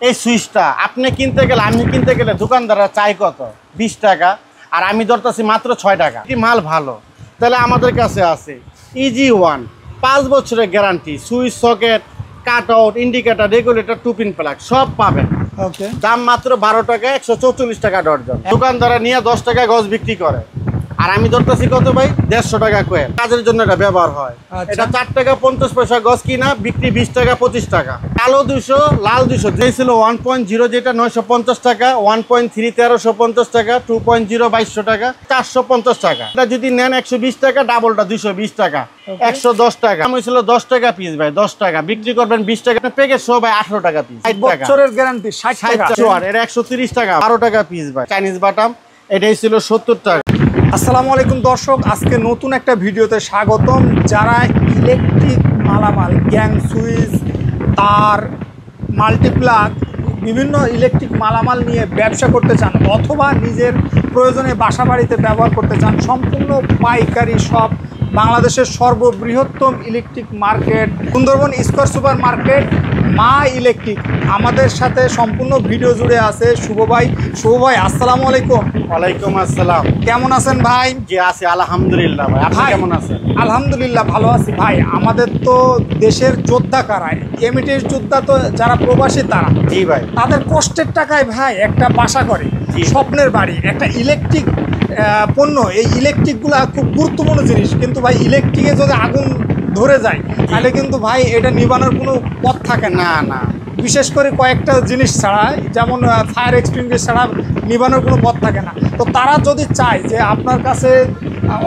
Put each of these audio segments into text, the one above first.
এই সুইচটা আপনি কিনতে গেলে আমি কিনতে গেলে দোকানদাররা চাই কত 20 টাকা, আর আমি ধরতেছি মাত্র 6 টাকা। কি মাল ভালো, তাহলে আমাদের কাছে আছে ইজি ওয়ান 5 বছরের guarantee, switch socket cut out indicator regulator 2 pin plug সব পাবেন। ওকে, দাম মাত্র 12 টাকা, 144 টাকা ডর্জন। দোকানদাররা নিয়ে 10 টাকা গজ বিক্রি করে, আর আমি ধরতেছি কত ভাই 150 টাকা কয়েন। কাজের জন্য এটা ব্যবহার হয়। এটা 4 টাকা 50 পয়সা গজ কিনা, বিক্রি 20 টাকা 25 টাকা। কালো 200 লাল 200 যে ছিল 1.0 যেটা 950 টাকা, 1.3 1350 টাকা, 2.0 2200 টাকা, 450 টাকা। এটা যদি নেন 120 টাকা, ডাবলটা 220 টাকা, 110 টাকা। আমি ছিল 10 টাকা পিস ভাই, 10 টাকা বিক্রি করবেন 20 টাকা প্যাকেজ সহ ভাই 18 টাকা পিস। 60 বছরের গ্যারান্টি 60 টাকা। এটা 130 টাকা, 12 টাকা পিস ভাই। চাইনিজ বাটাম এটাই ছিল 70 টাকা। আসসালামু আলাইকুম দর্শক, আজকে নতুন একটা ভিডিওতে স্বাগতম। যারা ইলেকট্রিক মালামাল, গ্যাং সুইচ, তার, মাল্টিপ্লাগ, বিভিন্ন ইলেকট্রিক মালামাল নিয়ে ব্যবসা করতে চান অথবা নিজের প্রয়োজনে বাসা বাড়িতে ব্যবহার করতে চান, সম্পূর্ণ পাইকারি শপ, বাংলাদেশের সর্ববৃহত্তম electric market Sundarban square super market মা ইলেকট্রিক। আমাদের সাথে সম্পূর্ণ ভিডিও জুড়ে আছে শুভ ভাই। শুভ ভাই আসসালামু আলাইকুম। ওয়ালাইকুম আসসালাম। কেমন আছেন ভাই? জি আছি আলহামদুলিল্লাহ ভাই, আপনি কেমন আছেন? আলহামদুলিল্লাহ ভালো আছি ভাই। আমাদের তো দেশের যোদ্ধা কারা, এমএটির যোদ্ধা তো যারা প্রবাসী তারা। জি ভাই, তাদের কষ্টের টাকায় ভাই একটা বাসা করে, স্বপ্নের বাড়ি, একটা ইলেকট্রিক পণ্য। এই ইলেকট্রিকগুলো খুব গুরুত্বপূর্ণ জিনিস, কিন্তু ভাই ইলেকট্রিকে যদি আগুন ধরে যায় তাহলে কিন্তু ভাই এটা নিবানোর কোনো পথ থাকে না। না, বিশেষ করে কয়েকটা জিনিস ছাড়া, যেমন ফায়ার এক্সটিংগুইশার ছাড়া নিবানোর কোনো পথ থাকে না। তো তারা যদি চায় যে আপনার কাছে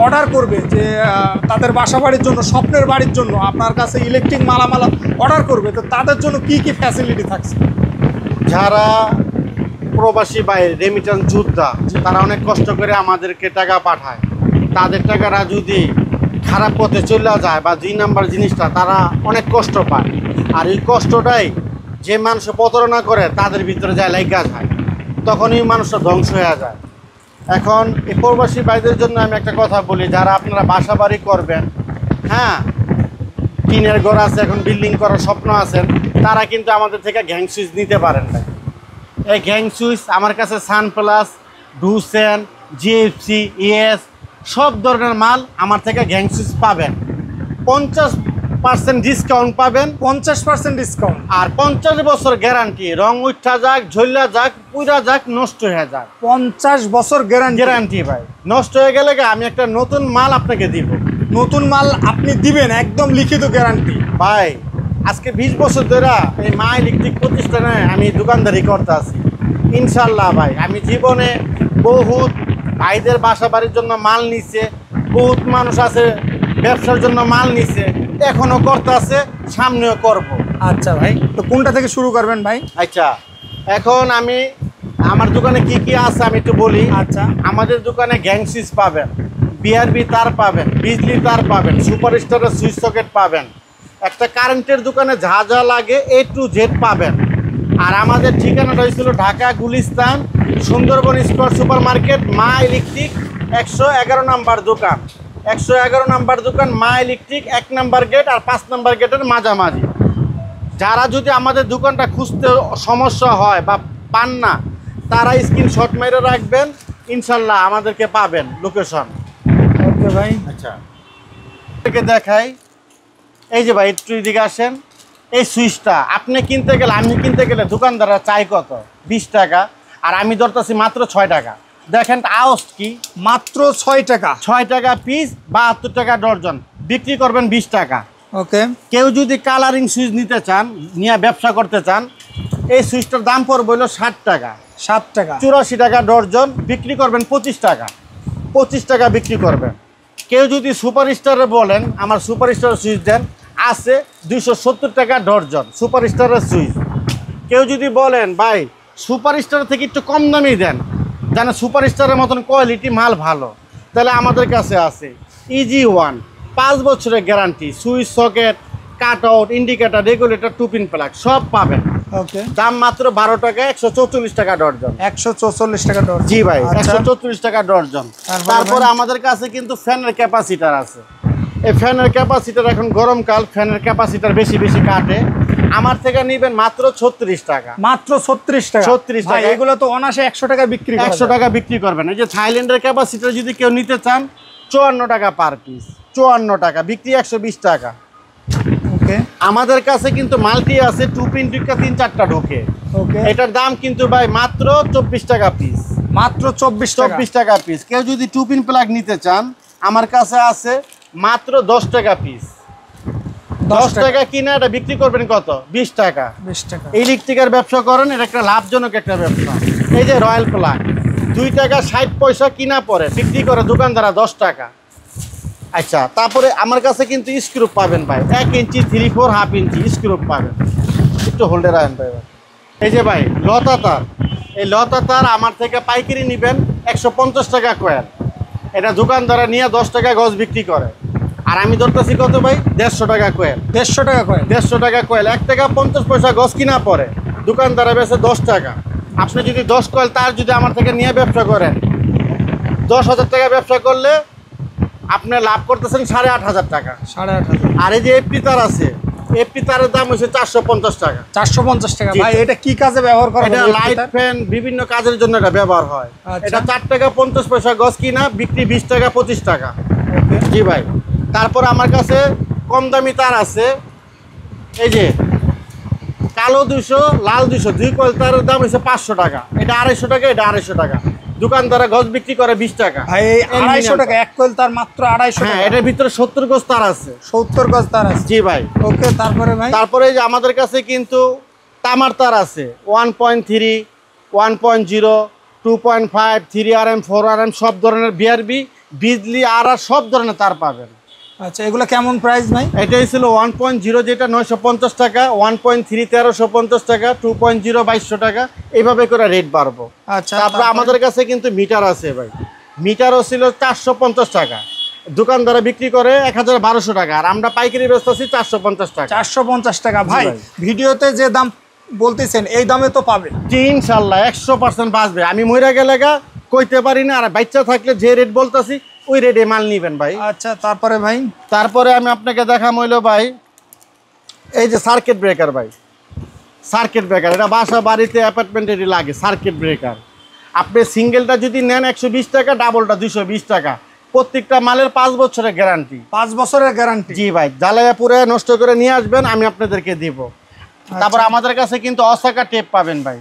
অর্ডার করবে, যে তাদের বাসা বাড়ির জন্য, স্বপ্নের বাড়ির জন্য আপনার কাছে ইলেকট্রিক মালামাল অর্ডার করবে, তো তাদের জন্য কি কি ফ্যাসিলিটি থাকছে? যারা প্রবাসী বাইরে রেমিটেন্স যোদ্ধা, তারা অনেক কষ্ট করে আমাদেরকে টাকা পাঠায়। তাদের টাকাটা যদি খারাপ পথে চলে যায় বা 2 নাম্বার জিনিসটা, তারা অনেক কষ্ট পায়। আর এই কষ্টটাই যে মানুষ প্রতারণা করে তাদের ভিতরে যায় লাইগা যায়, তখনই মানুষটা ধ্বংস হয়ে যায়। এখন এই প্রবাসী ভাইদের জন্য আমি একটা কথা বলি, যারা আপনারা বাসা বাড়ি করবেন, হ্যাঁ টিনের ঘর আছে, এখন বিল্ডিং করার স্বপ্ন আছেন, তারা কিন্তু আমাদের থেকে গ্যাং সুইচ নিতে পারেন না। এই গ্যাং সুইচ আমার কাছে সানপ্লাস, ডুসেন, জিএফসি, ইএস সব ধরনের মাল আমার থেকে গ্যাং সুইচ পাবেন। 50% ডিসকাউন্ট পাবেন। 50% ডিসকাউন্ট আর 50 বছর গ্যারান্টি। রং উঠা যাক, ঝইলা যাক, পুরা যাক, নষ্ট হয়ে যাক, 50 বছর গ্যারান্টি ভাই। নষ্ট হয়ে গেলে আমি একটা নতুন মাল আপনাকে দিব। নতুন মাল আপনি দিবেন, একদম লিখিত গ্যারান্টি ভাই। আজকে 20 বছর ধরে এই মা ইলেকট্রিক প্রতিষ্ঠানে আমি দোকানদারি করতে আছি। ইনশাল্লাহ ভাই, আমি জীবনে বহুত ভাইদের বাসা বাড়ির জন্য মাল নিছে, বহুত মানুষ আছে ব্যবসার জন্য মাল নিছে, এখনো করতে আছে, সামনেও করব। আচ্ছা ভাই, তো কোনটা থেকে শুরু করবেন ভাই? আচ্ছা, এখন আমি আমার দোকানে কি কি আছে আমি একটু বলি। আচ্ছা, আমাদের দোকানে গ্যাং সুইচ পাবেন, বিআরবি তার পাবেন, বিজলি তার পাবেন, সুপার স্টারের সুইচ সকেট পাবেন। একটা কারেন্টের দোকানে যা যা লাগে A to Z পাবেন। আর আমাদের ঠিকানাটা হয়েছিল Dhaka Gulistan Sundarban square super market মা ইলেকট্রিক 111 নাম্বার দোকান। 111 নাম্বার দোকান মা ইলেকট্রিক, 1 নাম্বার গেট আর 5 নাম্বার গেটের মাঝামাঝি। যারা যদি আমাদের দোকানটা খুঁজতে সমস্যা হয় বা পান না, তারা স্ক্রিনশট মেরে রাখবেন, ইনশাল্লাহ আমাদেরকে পাবেন লোকেশন। ওকে ভাই। আচ্ছা, দেখাই। এই যে ভাই একটু এদিকে আসেন। এই সুইচটা আপনি কিনতে গেলে আমি কিনতে গেলে দোকানদাররা চাই কত 20 টাকা, আর আমি ধরতেছি মাত্র 6 টাকা। দেখেন আওয়াজ কি, মাত্র 6 টাকা। 6 টাকা পিস, 72 টাকা ডর্জন, বিক্রি করবেন 20 টাকা। ওকে, কেউ যদি কালারিং সুইচ নিতে চান, নিয়ে ব্যবসা করতে চান, এই সুইচটার দাম পড়বে হলো 60 টাকা। 7 টাকা, 84 টাকা ডর্জন, বিক্রি করবেন 25 টাকা। 25 টাকা বিক্রি করবেন। কেউ যদি সুপার স্টারে বলেন আমার সুপার স্টারের সুইচ দেন, আছে 270 টাকা ডর্জন সুপার স্টারের সুইচ। কেউ যদি বলেন ভাই সুপার স্টার থেকে একটু কম দামেই দেন, জানে সুপার স্টারের মতন কোয়ালিটি মাল ভালো, তাহলে আমাদের কাছে আছে ইজি ওয়ান 5 বছরের guarantee, switch socket cut out indicator regulator 2 pin plug সব পাবেন। ওকে, দাম মাত্র 12 টাকা, 144 টাকা ডর্জন। 144 টাকা ডর্জন। জি ভাই, 144 টাকা ডর্জন। তারপরে আমাদের কাছে কিন্তু ফ্যানের ক্যাপাসিটার আছে। এই ফ্যানের ক্যাপাসিটার এখন গরমকাল, ফ্যানের ক্যাপাসিটার বেশি বেশি কাটে, আমার থেকে নিবেন মাত্র 36 টাকা। মাত্র 36 টাকা। 36 টাকা। এগুলো তো অনাসে 100 টাকা বিক্রি করা 100 টাকা বিক্রি করবেন। এই যে থাইল্যান্ডের ক্যাপাসিটার যদি কেউ নিতে চান 54 টাকা পার পিস, 54 টাকা বিক্রি, 120 টাকা। ওকে, আমাদের কাছে কিন্তু মাল্টি আছে 2 পিন টিকা 3-4টা ঢোকে। ওকে, এটার দাম কিন্তু ভাই মাত্র 24 টাকা পিস, মাত্র 24 টাকা পিস। কেউ যদি 2 পিন প্লাগ নিতে চান আমার কাছে আছে মাত্র 10 টাকা পিস। 10 টাকা কিনা এটা বিক্রি করবেন কত? 20 টাকা। 20 টাকা। ইলেকট্রিকের ব্যবসা করেন, এটা একটা লাভজনক একটা ব্যবসা। এই যে রয়্যাল প্লাগ 2 টাকা 60 পয়সা কিনা পরে বিক্রি করে দোকানদারা 10 টাকা। আচ্ছা, তারপরে আমার কাছে কিন্তু স্ক্রু পাবেন ভাই, 1 ইঞ্চি 3/4 হাফ ইঞ্চি স্ক্রু পাবেন। একটু হোল্ডে রাখেন ভাই। এই যে ভাই লতা তার, এই লতা তার আমার থেকে পাইকারি নেবেন 150 টাকা কয়েল। এটা দোকানদারা নিয়ে 10 টাকা গজ বিক্রি করে, আর আমি ধরতেছি কত ভাই? 150 টাকা কয়েল। 150 টাকা কয়েল। 150 টাকা কয়েল, 1 টাকা 50 পয়সা গজ কিনা পরে দোকানদারা বেচে 10 টাকা। আপনি যদি 10 কয়েল তার যদি আমার থেকে নিয়ে ব্যবসা করেন, 10,000 টাকা ব্যবসা করলে আপনি লাভ করতেছেন 8,500 টাকা। 8,500। আর এই যে এফপি তার আছে, এফপি তারের দাম হচ্ছে 450 টাকা। 450 টাকা। ভাই এটা কি কাজে ব্যবহার করা হয়? এটা লাইট ফ্যান বিভিন্ন কাজের জন্য এটা ব্যবহার হয়। এটা 4 টাকা 50 পয়সা গজ কিনা, বিক্রি 20 টাকা 25 টাকা। জি ভাই। তারপর আমার কাছে কম দামি তার আছে, এই যে কালো 200, লাল 200, 2 কয়েল তারের দাম হচ্ছে 500 টাকা। এটা 250 টাকা, এটা 250 টাকা। দোকানদারা গজ বিক্রি করে 20 টাকা। ভাই 250 টাকা এক কয়েল তার, মাত্র 250 টাকা। হ্যাঁ, এটার ভিতরে 70 গজ তার আছে। 70 গজ তার আছে। জি ভাই। ওকে, তারপরে ভাই? তারপরে এই যে আমাদের কাছে কিন্তু তামার তার আছে 1.3, 1.0, 2.5, 3RM, 4RM, সব ধরনের বিআরবি, বিজলি আর সব ধরনের তার পাবেন। আচ্ছা, এগুলো কেমন প্রাইস ভাই? এটাই ছিল 1.0 যেটা 950 টাকা, 1.3 1350 টাকা, 2.0 2200 টাকা, এইভাবে করে রেট বাড়বো। আচ্ছা, তারপরে আমাদের কাছে কিন্তু মিটার আছে ভাই। মিটারও ছিল 450 টাকা, দোকানদারা বিক্রি করে 1200 টাকা, আর আমরা পাইকারি বেচতেছি 450 টাকা। 450 টাকা। ভাই ভাই। ভিডিওতে যে দাম বলতেছেন এই দামে তো পাবে? জি ইনশাল্লাহ 100% বাঁচবে। আমি মইরা গেলে কইতে পারি না, আর বাচ্চা থাকলে যে রেট বলতেছি ওই রেটে মাল নিবেন ভাই। আচ্ছা, তারপরে ভাই? তারপরে আমি আপনাকে দেখাম হইলো ভাই এই যে সার্কিট ব্রেকার ভাই। সার্কিট ব্রেকার এটা বাসা বাড়িতে অ্যাপার্টমেন্টেরই লাগে সার্কিট ব্রেকার। আপনি সিঙ্গেলটা যদি নেন 120 টাকা, ডাবলটা 220 টাকা। প্রত্যেকটা মালের 5 বছরের গ্যারান্টি। 5 বছরের গ্যারান্টি? জি ভাই, জ্বালায়া পুরে নষ্ট করে নিয়ে আসবেন, আমি আপনাদেরকে দিব। তারপর আমাদের কাছে কিন্তু অসাকা টেপ পাবেন ভাই।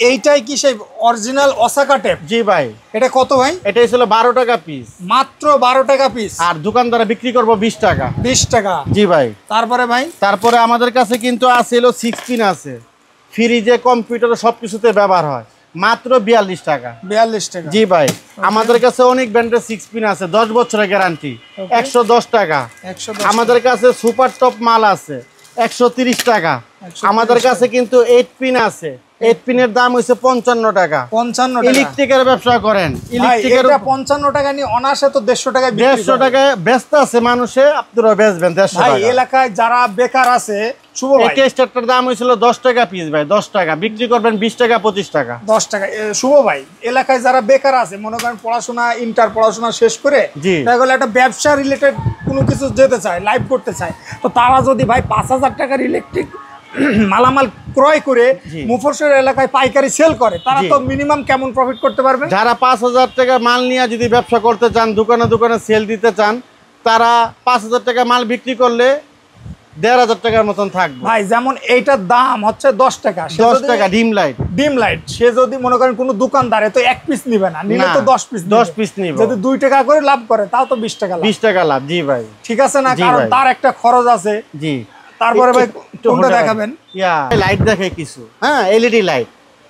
এইটাই কি সেই অরিজিনাল অসাকা টেপ? জি ভাই। এটা কত ভাই? এটাই ছিল 12 টাকা পিস। মাত্র 12 টাকা পিস? আর দোকানদারা বিক্রি করবো 20 টাকা। 20 টাকা? জি ভাই। তারপরে ভাই? তারপরে আমাদের কাছে কিন্তু আছে হলো 6 পিন আছে, ফ্রিজে কম্পিউটারে সব কিছুতে ব্যবহার হয়, মাত্র 42 টাকা। 42 টাকা? জি ভাই। আমাদের কাছে অনেক ব্র্যান্ডের 6 পিন আছে, 10 বছরের গ্যারান্টি, 110 টাকা। 110। আমাদের কাছে সুপার টপ মাল আছে 130 টাকা। আমাদের কাছে কিন্তু 8 পিন আছে, 8 পিনের দাম হচ্ছে 55 টাকা। 55 টাকা? ইলেকট্রিকের ব্যবসা করেন, ইলেকট্রিকের 55 টাকা নিয়ে অনাসে তো 150 টাকা বিক্রি। 150 টাকায় ব্যস্ত আছে মানুষে, আপনারা বেচবেন 150 ভাই। টাকা। এলাকায় যারা বেকার আছে, শুভ ভাই, এই স্টার্টার দাম হয়েছিল 10 টাকা পিস ভাই, 10 টাকা বিক্রি করবেন 20 টাকা 25 টাকা। 10 টাকা। শুভ ভাই, এলাকায় যারা বেকার আছে, মনে করেন পড়াশোনা, ইন্টার পড়াশোনা শেষ করে তাহলে একটা ব্যবসা রিলেটেড কোনো কিছু যেতে চায়, লাইভ করতে চায়, তো তারা যদি ভাই 5000 টাকার ইলেকট্রিক মালামাল ক্রয় করে মুফস্বল এলাকায় পাইকারি সেল করে, তারা তো মিনিমাম কেমন প্রফিট করতে পারবে? যারা 5000 টাকা মাল নিয়ে যদি ব্যবসা করতে চান, দোকানে দোকানে সেল দিতে চান, তারা 5000 টাকা মাল বিক্রি করলে 1500 টাকার মতন থাকবে ভাই। যেমন এইটার দাম হচ্ছে 10 টাকা, 10 টাকা ডিম লাইট। ডিম লাইট সে যদি মনে করেন কোনো দোকানদারে তো 1 পিস নিবে না, নিলে তো 10 পিস, 10 পিস নিবে। যদি 2 টাকা করে লাভ করে তাও তো 20 টাকা লাভ। 20 টাকা লাভ। জি ভাই। ঠিক আছে না? কারণ তার একটা খরচ আছে। জি। তারপরে ভাই কোনটা দেখাবেন? লাইট দেখে কিছু, হ্যাঁ এলইডি লাইট।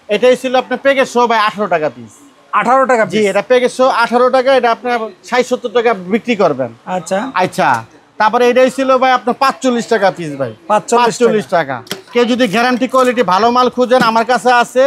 এটাই ছিল আপনার প্যাকেজ সহ ভাই 18 টাকা পিস। 18 টাকা? জি, এটা প্যাকেজ সহ 18 টাকা। এটা আপনি 60-70 টাকা বিক্রি করবেন। আচ্ছা আচ্ছা। তারপরে এটাই ছিল ভাই আপনার 45 টাকা পিস ভাই। 45 টাকা। কেউ যদি গ্যারান্টি কোয়ালিটি ভালো মাল খুঁজেন, আমার কাছে আছে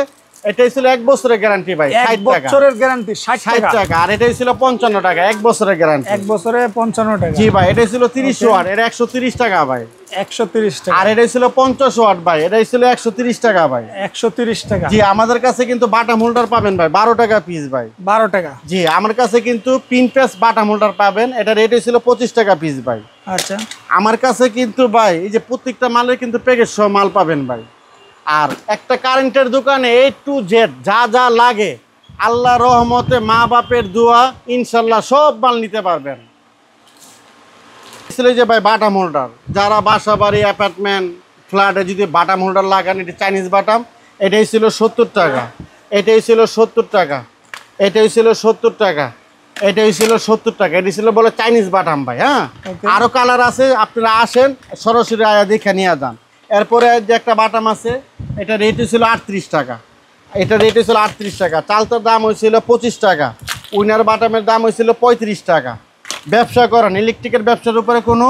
এটাই ছিল 1 বছরের গ্যারান্টি ভাই, 1 60 টাকা। বছরের গ্যারান্টি 60 60 টাকা। টাকা। আর এটাই ছিল 55 টাকা, 1 বছরের গ্যারান্টি। 1 বছরে 55 টাকা। জি ভাই, এটাই ছিল 30 ওয়াট, এটা 130 টাকা ভাই। 130 টাকা। আর এটাই ছিল 50 ওয়াট ভাই, এটাই ছিল 130 টাকা ভাই। 130 টাকা। জি, আমাদের কাছে কিন্তু বাটাম হোল্ডার পাবেন ভাই 12 টাকা পিস ভাই। 12 টাকা। জি, আমার কাছে কিন্তু পিন পেস বাটাম হোল্ডার পাবেন, এটা রেট ছিল 25 টাকা পিস ভাই। আচ্ছা। আমার কাছে কিন্তু ভাই এই যে প্রত্যেকটা মালের কিন্তু প্যাকেজ সহ মাল পাবেন ভাই। আর একটা কারেন্টের দোকানে A to Z যা যা লাগে আল্লাহর রহমতে মা বাপের দোয়া ইনশাল্লাহ সব মাল নিতে পারবেন। ছিল যে ভাই বাটাম হোল্ডার, যারা বাসা বাড়ি অ্যাপার্টমেন্ট ফ্ল্যাটে যদি বাটাম হোল্ডার লাগান, এটি চাইনিজ বাটাম, এটাই ছিল 70 টাকা, এটাই ছিল 70 টাকা, এটাই ছিল 70 টাকা, এটাই ছিল 70 টাকা। এটি ছিল বলে চাইনিজ বাটাম ভাই। হ্যাঁ, আরও কালার আছে, আপনারা আসেন সরাসরি আয়া দেখে নিয়ে যান। এরপরে যে একটা বাটাম আছে, এটা রেট ছিল 38 টাকা, এটা রেট ছিল 38 টাকা। চালতার দাম হয়েছিল 25 টাকা, উইনার বাটামের দাম হয়েছিল 35 টাকা। ব্যবসা করেন, ইলেকট্রিকের ব্যবসার উপরে কোনো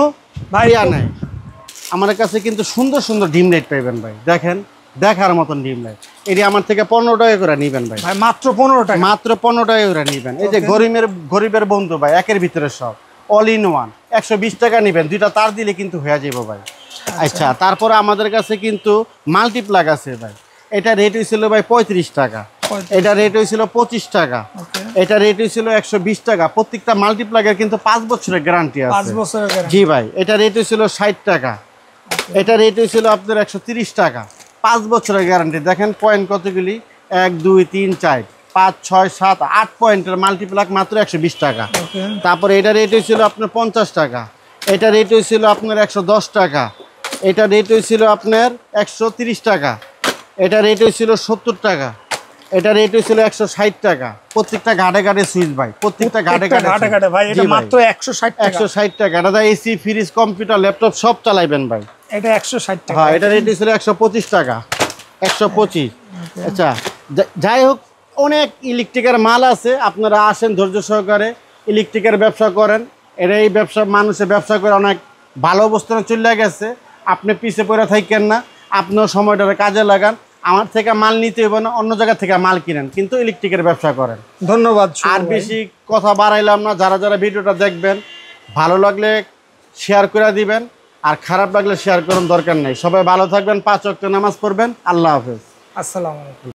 ভাইয়া নাই। আমার কাছে কিন্তু সুন্দর সুন্দর ডিম লাইট পাইবেন ভাই, দেখেন দেখার মতন ডিম লাইট। এটি আমার থেকে 15 টাকা করে নিবেন ভাই, ভাই মাত্র 15 টাকা। মাত্র 15 টাকা করে নিবেন। এই যে গরিবের বন্ধু ভাই, একের ভিতরে সব, অল ইন ওয়ান। 120 টাকা নিবেন, 2টা তার দিলে কিন্তু হয়ে যাবো ভাই। আচ্ছা, তারপরে আমাদের কাছে কিন্তু মাল্টিপ্লাগ আছে ভাই, এটা রেট হয়েছিল ভাই 35 টাকা, এটা রেট হয়েছিল 25 টাকা, এটা রেট হয়েছিল 120 টাকা। প্রত্যেকটা মাল্টিপ্লাগের কিন্তু 5 বছরের গ্যারান্টি আছে। 5 বছরের গ্যারান্টি। জি ভাই, এটা রেট হয়েছিল 60 টাকা, এটা রেট হয়েছিল আপনার 130 টাকা। 5 বছরের গ্যারান্টি। দেখেন পয়েন্ট কতগুলি, 1 2 3 4 5 6 7 8 পয়েন্টের মাল্টিপ্লাগ মাত্র 120 টাকা। তারপরে এটা রেট হয়েছিল আপনার 50 টাকা, এটা রেট হয়েছিল আপনার 110 টাকা, এটা রেট হয়েছিল আপনার 130 টাকা, এটা রেট হয়েছিল 70 টাকা, এটা রেট হয়েছিল 160 টাকা। প্রত্যেকটা ঘাটে ঘাটে সুইচ ভাই, প্রত্যেকটা ঘাটে ঘাটে ভাই, এটা মাত্র 160 টাকা। 160 টাকা। এটা এসি ফ্রিজ কম্পিউটার ল্যাপটপ সব চালাইবেন ভাই। এটা 160 টাকা। হ্যাঁ, এটা রেট ছিল 125 টাকা, 125। আচ্ছা, যাই হোক, অনেক ইলেকট্রিকের মাল আছে, আপনারা আসেন ধৈর্য সহকারে ইলেকট্রিকের ব্যবসা করেন। এরা এই ব্যবসা, মানুষের ব্যবসা করে অনেক ভালো অবস্থানে চলে গেছে। আপনি পিছিয়ে পড়ে থাকেন না, আপনার সময়টা কাজে লাগান। আমার থেকে মাল নিতে হবে না, অন্য জায়গা থেকে মাল কিনেন, কিন্তু ইলেকট্রিকের ব্যবসা করেন। ধন্যবাদ। আর বেশি কথা বাড়াইলাম না, যারা যারা ভিডিওটা দেখবেন ভালো লাগলে শেয়ার করে দিবেন, আর খারাপ লাগলে শেয়ার করার দরকার নেই। সবাই ভালো থাকবেন, 5 ওয়াক্ত নামাজ পড়বেন। আল্লাহ হাফেজ। আসসালামু আলাইকুম।